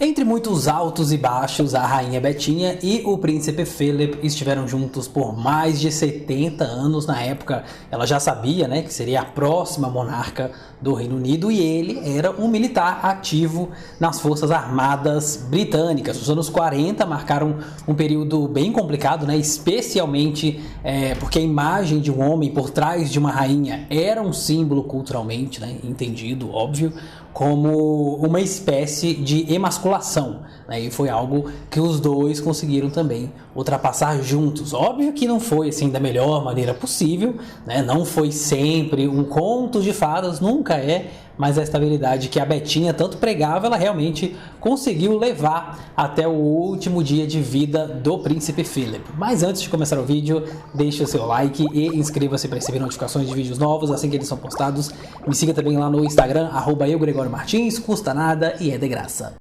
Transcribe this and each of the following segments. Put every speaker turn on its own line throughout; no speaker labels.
Entre muitos altos e baixos, a rainha Betinha e o príncipe Philip estiveram juntos por mais de 70 anos. Na época, ela já sabia, que seria a próxima monarca do Reino Unido, e ele era um militar ativo nas Forças Armadas Britânicas. Os anos 40 marcaram um período bem complicado, especialmente porque a imagem de um homem por trás de uma rainha era um símbolo culturalmente, entendido, óbvio, como uma espécie de emasculação, e foi algo que os dois conseguiram também ultrapassar juntos. Óbvio que não foi assim da melhor maneira possível, não foi sempre um conto de fadas, nunca é, mas a estabilidade que a Betinha tanto pregava, ela realmente conseguiu levar até o último dia de vida do príncipe Philip. Mas antes de começar o vídeo, deixe o seu like e inscreva-se para receber notificações de vídeos novos assim que eles são postados. Me siga também lá no Instagram, @eugregoriomartins, custa nada e é de graça.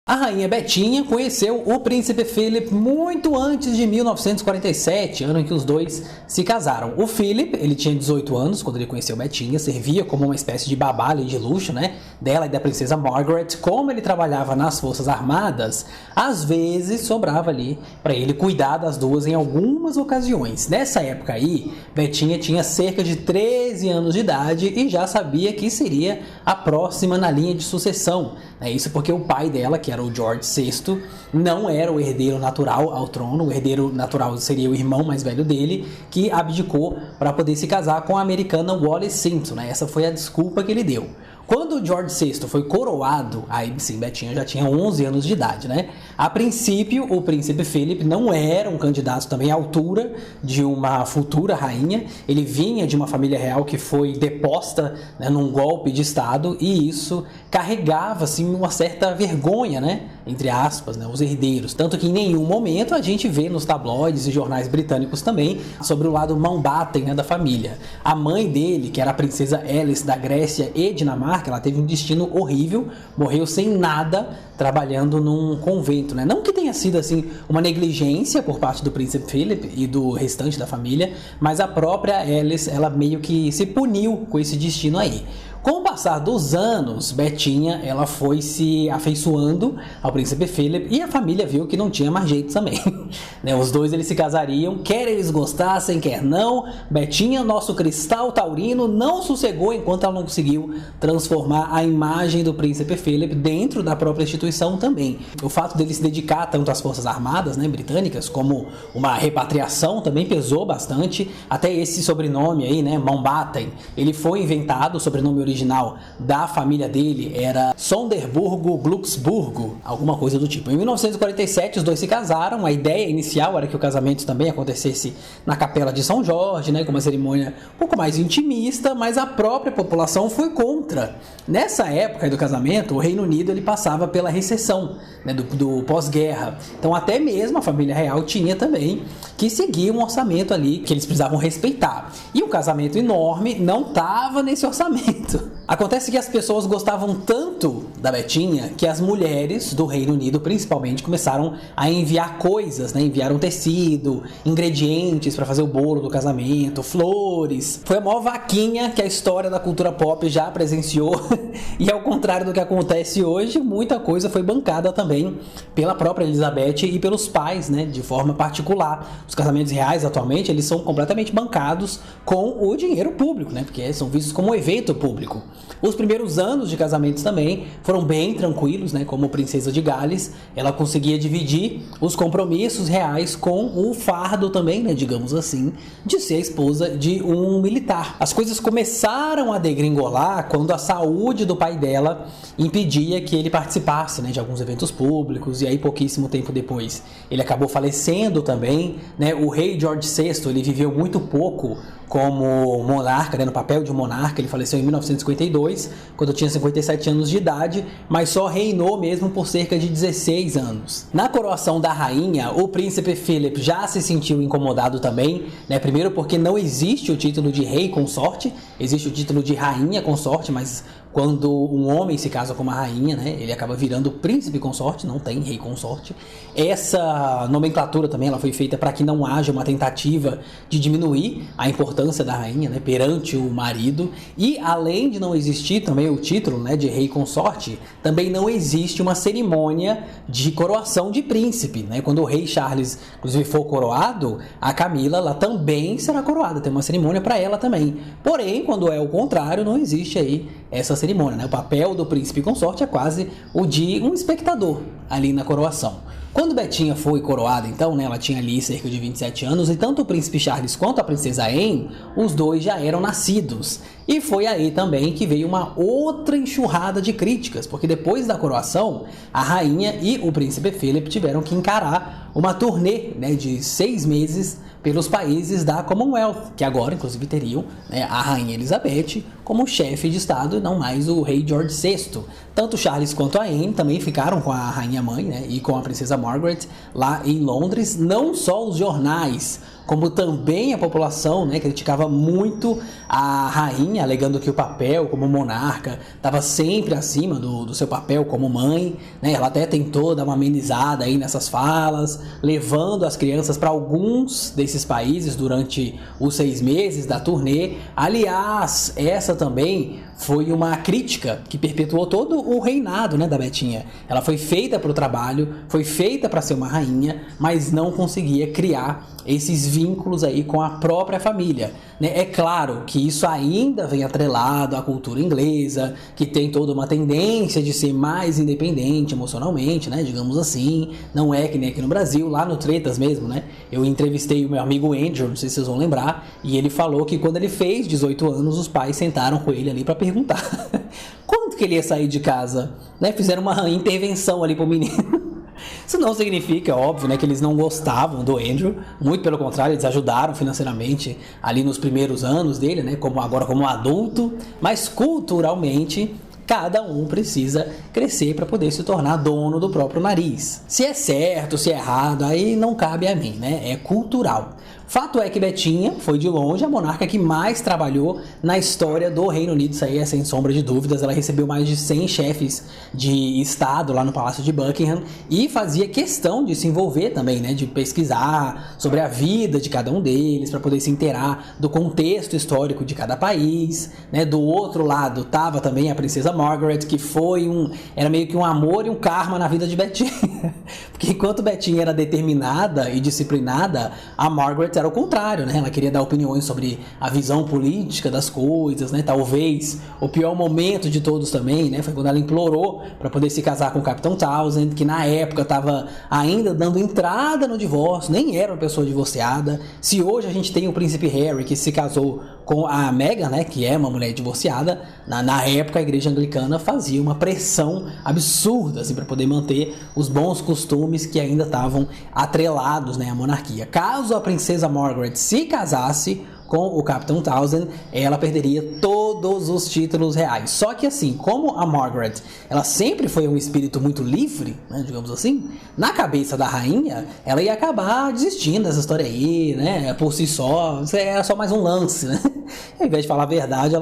A rainha Betinha conheceu o príncipe Philip muito antes de 1947, ano em que os dois se casaram. O Philip, ele tinha 18 anos quando ele conheceu Betinha, servia como uma espécie de babá ali de luxo, dela e da princesa Margaret. Como ele trabalhava nas Forças Armadas, às vezes sobrava ali para ele cuidar das duas em algumas ocasiões. Nessa época aí, Betinha tinha cerca de 13 anos de idade e já sabia que seria a próxima na linha de sucessão. Isso porque o pai dela, que era o George VI, não era o herdeiro natural ao trono. O herdeiro natural seria o irmão mais velho dele, que abdicou para poder se casar com a americana Wallis Simpson. Essa foi a desculpa que ele deu. Quando o George VI foi coroado, aí sim, Betinha já tinha 11 anos de idade, A princípio, o príncipe Philip não era um candidato também à altura de uma futura rainha. Ele vinha de uma família real que foi deposta, num golpe de estado, e isso carregava, assim, uma certa vergonha, entre aspas, os herdeiros. Tanto que em nenhum momento a gente vê nos tabloides e jornais britânicos também sobre o lado Mountbatten, da família. A mãe dele, que era a princesa Alice da Grécia e Dinamarca, ela teve um destino horrível, morreu sem nada, trabalhando num convento, Não que tenha sido, assim, uma negligência por parte do príncipe Philip e do restante da família, mas a própria Alice, ela meio que se puniu com esse destino aí. Com o passar dos anos, Betinha, ela foi se afeiçoando ao príncipe Philip e a família viu que não tinha mais jeito também. Os dois, eles se casariam, quer eles gostassem, quer não. Betinha, nosso cristal taurino, não sossegou enquanto ela não conseguiu transformar a imagem do príncipe Philip dentro da própria instituição também. O fato dele se dedicar tanto às Forças Armadas, britânicas, como uma repatriação também pesou bastante. Até esse sobrenome aí, Mountbatten, ele foi inventado, o sobrenome original da família dele era Sonderburgo-Glücksburgo, alguma coisa do tipo. Em 1947, os dois se casaram. A ideia inicial era que o casamento também acontecesse na Capela de São Jorge, com uma cerimônia um pouco mais intimista, mas a própria população foi contra. Nessa época do casamento, o Reino Unido ele passava pela recessão, do pós-guerra. Então, até mesmo a família real tinha também que seguir um orçamento ali que eles precisavam respeitar. E o casamento enorme não estava nesse orçamento. Acontece que as pessoas gostavam tanto da Betinha que as mulheres do Reino Unido, principalmente, começaram a enviar coisas, enviaram tecido, ingredientes para fazer o bolo do casamento, flores. Foi a maior vaquinha que a história da cultura pop já presenciou. E ao contrário do que acontece hoje, muita coisa foi bancada também pela própria Elizabeth e pelos pais, de forma particular. Os casamentos reais atualmente, eles são completamente bancados com o dinheiro público, porque são vistos como um evento público. Os primeiros anos de casamentos também foram bem tranquilos, como princesa de Gales, ela conseguia dividir os compromissos reais com o fardo também, digamos assim, de ser a esposa de um militar. As coisas começaram a degringolar quando a saúde do pai dela impedia que ele participasse, de alguns eventos públicos, e aí pouquíssimo tempo depois ele acabou falecendo também, O rei George VI, ele viveu muito pouco como monarca, no papel de monarca. Ele faleceu em 1952, quando tinha 57 anos de idade, mas só reinou mesmo por cerca de 16 anos. Na coroação da rainha, o príncipe Philip já se sentiu incomodado também, Primeiro porque não existe o título de rei consorte, existe o título de rainha consorte, mas quando um homem se casa com uma rainha, né, ele acaba virando príncipe consorte, não tem rei consorte. Essa nomenclatura também ela foi feita para que não haja uma tentativa de diminuir a importância da rainha, né, perante o marido. E além de não existir também o título, né, de rei consorte, também não existe uma cerimônia de coroação de príncipe, né? Quando o rei Charles, inclusive, for coroado, a Camila ela também será coroada, tem uma cerimônia para ela também. Porém, quando é o contrário, não existe aí essa cerimônia, né? O papel do príncipe consorte é quase o de um espectador ali na coroação. Quando Betinha foi coroada, então, né, ela tinha ali cerca de 27 anos, e tanto o príncipe Charles quanto a princesa Anne, os dois já eram nascidos. E foi aí também que veio uma outra enxurrada de críticas, porque depois da coroação, a rainha e o príncipe Philip tiveram que encarar uma turnê, né, de 6 meses pelos países da Commonwealth, que agora, inclusive, teriam, né, a rainha Elizabeth como chefe de estado, não mais o rei George VI. Tanto Charles quanto a Anne também ficaram com a rainha mãe, né, e com a princesa Margaret lá em Londres. Não só os jornais, como também a população, né, criticava muito a rainha, alegando que o papel como monarca estava sempre acima do seu papel como mãe, né? Ela até tentou dar uma amenizada aí nessas falas, levando as crianças para alguns desses países durante os 6 meses da turnê. Aliás, essa também foi uma crítica que perpetuou todo o reinado, né, da Betinha. Ela foi feita para o trabalho, foi feita para ser uma rainha, mas não conseguia criar esses vínculos aí com a própria família, né? É claro que isso ainda vem atrelado à cultura inglesa, que tem toda uma tendência de ser mais independente emocionalmente, né, digamos assim. Não é que nem aqui no Brasil, lá no Tretas mesmo, né? Eu entrevistei o meu amigo Andrew, não sei se vocês vão lembrar, e ele falou que quando ele fez 18 anos, os pais sentaram com ele ali para perguntar quando que ele ia sair de casa, né? Fizeram uma intervenção ali pro menino. Isso não significa, óbvio, né, que eles não gostavam do Andrew, muito pelo contrário, eles ajudaram financeiramente ali nos primeiros anos dele, né, como adulto, mas culturalmente cada um precisa crescer para poder se tornar dono do próprio nariz. Se é certo, se é errado, aí não cabe a mim, né? É cultural. Fato é que Betinha foi de longe a monarca que mais trabalhou na história do Reino Unido, isso aí é sem sombra de dúvidas. Ela recebeu mais de 100 chefes de estado lá no Palácio de Buckingham e fazia questão de se envolver também, né, de pesquisar sobre a vida de cada um deles para poder se inteirar do contexto histórico de cada país, né? Do outro lado estava também a princesa Margaret, que era meio que um amor e um karma na vida de Betinha. Porque enquanto Betinha era determinada e disciplinada, a Margaret era o contrário, né? Ela queria dar opiniões sobre a visão política das coisas, né? Talvez o pior momento de todos também, né, foi quando ela implorou para poder se casar com o Capitão Townsend, que na época estava ainda dando entrada no divórcio, nem era uma pessoa divorciada. Se hoje a gente tem o príncipe Harry, que se casou com a Meghan, né, que é uma mulher divorciada, na época a igreja anglicana fazia uma pressão absurda assim, para poder manter os bons costumes que ainda estavam atrelados, né, à monarquia. Caso a princesa Margaret se casasse com o Capitão Townsend, ela perderia todos os títulos reais. Só que assim, como a Margaret, ela sempre foi um espírito muito livre, né, digamos assim, na cabeça da rainha, ela ia acabar desistindo dessa história aí, né, por si só, isso era só mais um lance, né. Ao invés de falar a verdade,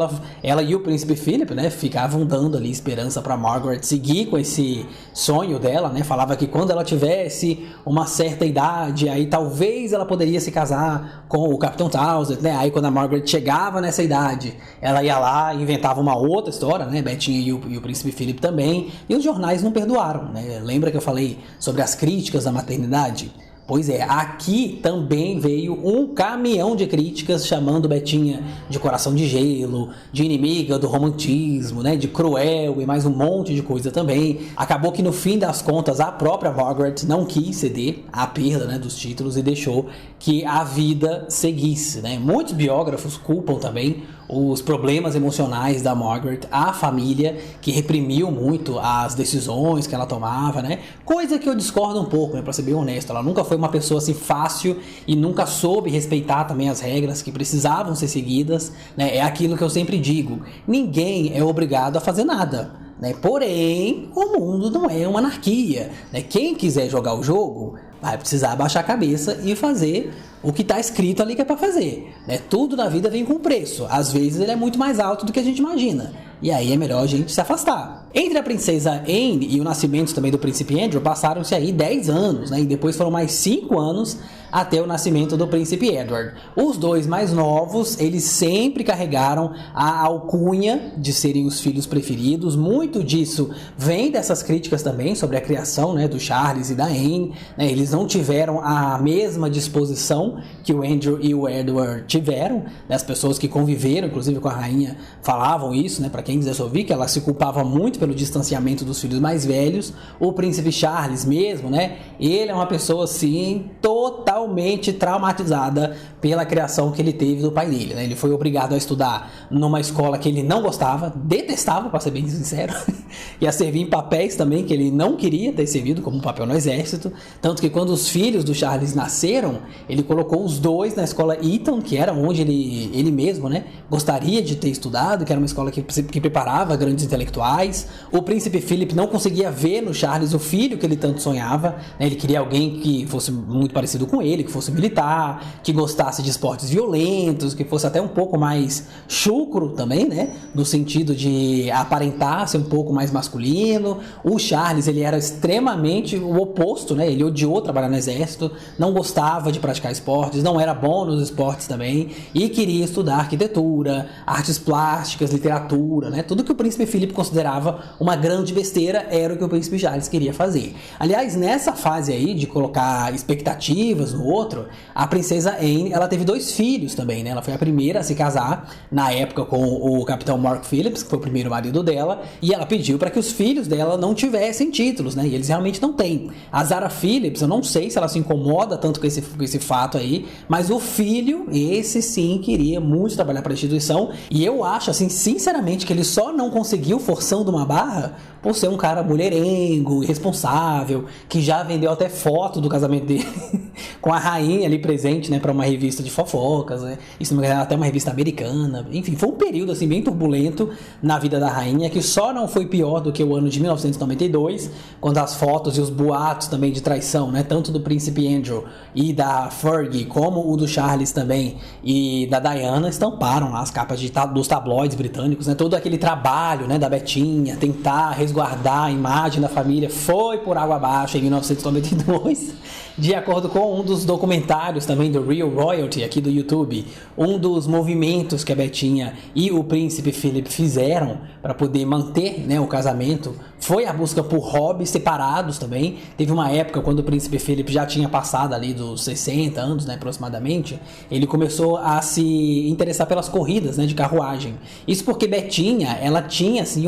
ela e o príncipe Philip, né, ficavam dando ali esperança para Margaret seguir com esse sonho dela, né, falava que quando ela tivesse uma certa idade, aí talvez ela poderia se casar com o Capitão Townsend, né. Aí quando a Margaret chegava nessa idade, ela ia lá e inventava uma outra história, né? Betinha e o príncipe Philip também. E os jornais não perdoaram, né? Lembra que eu falei sobre as críticas da maternidade? Pois é, aqui também veio um caminhão de críticas chamando Betinha de coração de gelo, de inimiga do romantismo, né, de cruel e mais um monte de coisa também. Acabou que no fim das contas a própria Margaret não quis ceder à perda, né, dos títulos e deixou que a vida seguisse, né. Muitos biógrafos culpam também os problemas emocionais da Margaret, a família que reprimiu muito as decisões que ela tomava, né? Coisa que eu discordo um pouco, né? Pra ser bem honesto, ela nunca foi uma pessoa assim fácil e nunca soube respeitar também as regras que precisavam ser seguidas, né? É aquilo que eu sempre digo, ninguém é obrigado a fazer nada, né? Porém, o mundo não é uma anarquia, né? Quem quiser jogar o jogo vai precisar abaixar a cabeça e fazer o que está escrito ali que é para fazer, né? Tudo na vida vem com preço. Às vezes ele é muito mais alto do que a gente imagina. e aí é melhor a gente se afastar. Entre a princesa Anne e o nascimento também do príncipe Andrew, passaram-se aí 10 anos, né? E depois foram mais 5 anos até o nascimento do príncipe Edward. Os dois mais novos, eles sempre carregaram a alcunha de serem os filhos preferidos. Muito disso vem dessas críticas também sobre a criação, né, do Charles e da Anne, né? Eles não tiveram a mesma disposição que o Andrew e o Edward tiveram, né? As pessoas que conviveram, inclusive com a rainha, falavam isso, né? Para quem quisesse ouvir, que ela se culpava muito pelo distanciamento dos filhos mais velhos. O príncipe Charles mesmo, né? Ele é uma pessoa, assim, totalmente traumatizada pela criação que ele teve do pai dele, né? Ele foi obrigado a estudar numa escola que ele não gostava, detestava, para ser bem sincero, e a servir em papéis também que ele não queria ter servido, como um papel no exército. Tanto que quando os filhos do Charles nasceram, ele colocou os dois na escola Eton, que era onde ele mesmo, né, gostaria de ter estudado, que era uma escola que preparava grandes intelectuais. O príncipe Philip não conseguia ver no Charles o filho que ele tanto sonhava, né? Ele queria alguém que fosse muito parecido com ele, que fosse militar, que gostasse de esportes violentos, que fosse até um pouco mais chucro também, né? No sentido de aparentar ser um pouco mais masculino. O Charles, ele era extremamente o oposto, né? Ele odiou trabalhar no exército, não gostava de praticar esportes, não era bom nos esportes também, e queria estudar arquitetura, artes plásticas, literatura, né? Tudo que o príncipe Philip considerava uma grande besteira era o que o príncipe Charles queria fazer. Aliás, nessa fase aí de colocar expectativas no outro, a princesa Anne, ela teve 2 filhos também, né? Ela foi a primeira a se casar, na época com o capitão Mark Phillips, que foi o primeiro marido dela, e ela pediu para que os filhos dela não tivessem títulos, né? E eles realmente não têm. A Zara Phillips, eu não sei se ela se incomoda tanto com esse fato aí, mas o filho, esse sim, queria muito trabalhar para a instituição, e eu acho, assim, sinceramente, que ele só não conseguiu forçando uma barra por ser um cara mulherengo, irresponsável, que já vendeu até foto do casamento dele com a rainha ali presente, né, para uma revista de fofocas, né? Isso não é até uma revista americana. Enfim, foi um período assim bem turbulento na vida da rainha, que só não foi pior do que o ano de 1992, quando as fotos e os boatos também de traição, né, tanto do príncipe Andrew e da Fergie, como o do Charles também e da Diana, estamparam lá as capas dos tabloides britânicos, né? Todo aquele trabalho, né, da Betinha, tentar resguardar a imagem da família, foi por água abaixo em 1992. De acordo com um dos documentários também do Real Royalty aqui do YouTube, um dos movimentos que a Betinha e o príncipe Philip fizeram para poder manter, né, o casamento foi a busca por hobbies separados também. Teve uma época quando o príncipe Philip já tinha passado ali dos 60 anos, né, aproximadamente, ele começou a se interessar pelas corridas, né, de carruagem. Isso porque Betinha, ela tinha assim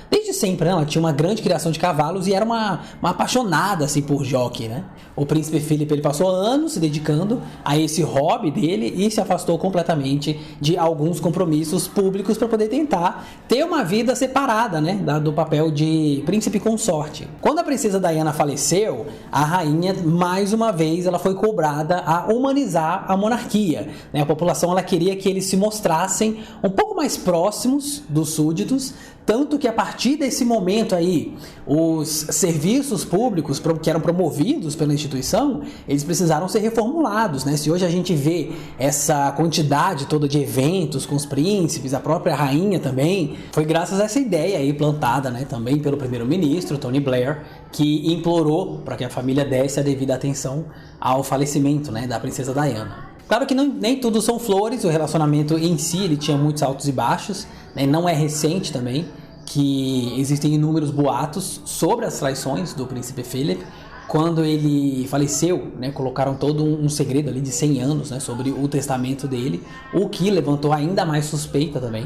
desde sempre, né, ela tinha uma grande criação de cavalos e era uma apaixonada assim por jockey, né? O príncipe Philip, ele passou anos se dedicando a esse hobby dele e se afastou completamente de alguns compromissos públicos para poder tentar ter uma vida separada, né, do papel de príncipe consorte. Quando a princesa Diana faleceu, a rainha, mais uma vez, ela foi cobrada a humanizar a monarquia, né? A população, ela queria que eles se mostrassem um pouco mais próximos dos súditos, tanto que a partir desse momento aí, os serviços públicos que eram promovidos pela instituição, eles precisaram ser reformulados, né? Se hoje a gente vê essa quantidade toda de eventos com os príncipes, a própria rainha também, foi graças a essa ideia aí plantada, né, também pelo primeiro-ministro, Tony Blair, que implorou para que a família desse a devida atenção ao falecimento, né, da princesa Diana. Claro que nem tudo são flores, o relacionamento em si ele tinha muitos altos e baixos, né? Não é recente também que existem inúmeros boatos sobre as traições do príncipe Philip. Quando ele faleceu, né, colocaram todo um segredo ali de 100 anos, né, sobre o testamento dele, o que levantou ainda mais suspeita também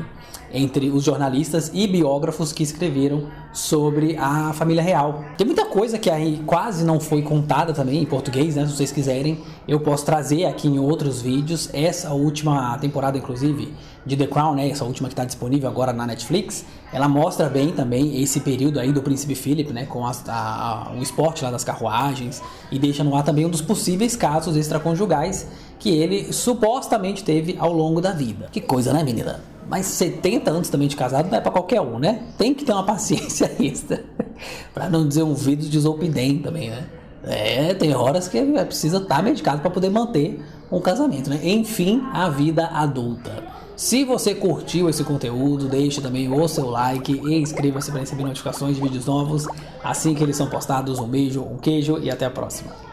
entre os jornalistas e biógrafos que escreveram sobre a família real. Tem muita coisa que aí quase não foi contada também em português, né? Se vocês quiserem, eu posso trazer aqui em outros vídeos. Essa última temporada, inclusive, de The Crown, né? Essa última que está disponível agora na Netflix, ela mostra bem também esse período aí do príncipe Philip, né? Com o esporte lá das carruagens, e deixa no ar também um dos possíveis casos extraconjugais que ele supostamente teve ao longo da vida. Que coisa, né, menina? Mas 70 anos também de casado não é pra qualquer um, né? Tem que ter uma paciência extra. Pra não dizer um vídeo de Zolpidem também, né? Tem horas que precisa estar medicado pra poder manter um casamento, né? Enfim, a vida adulta. Se você curtiu esse conteúdo, deixe também o seu like e inscreva-se para receber notificações de vídeos novos assim que eles são postados. Um beijo, um queijo e até a próxima.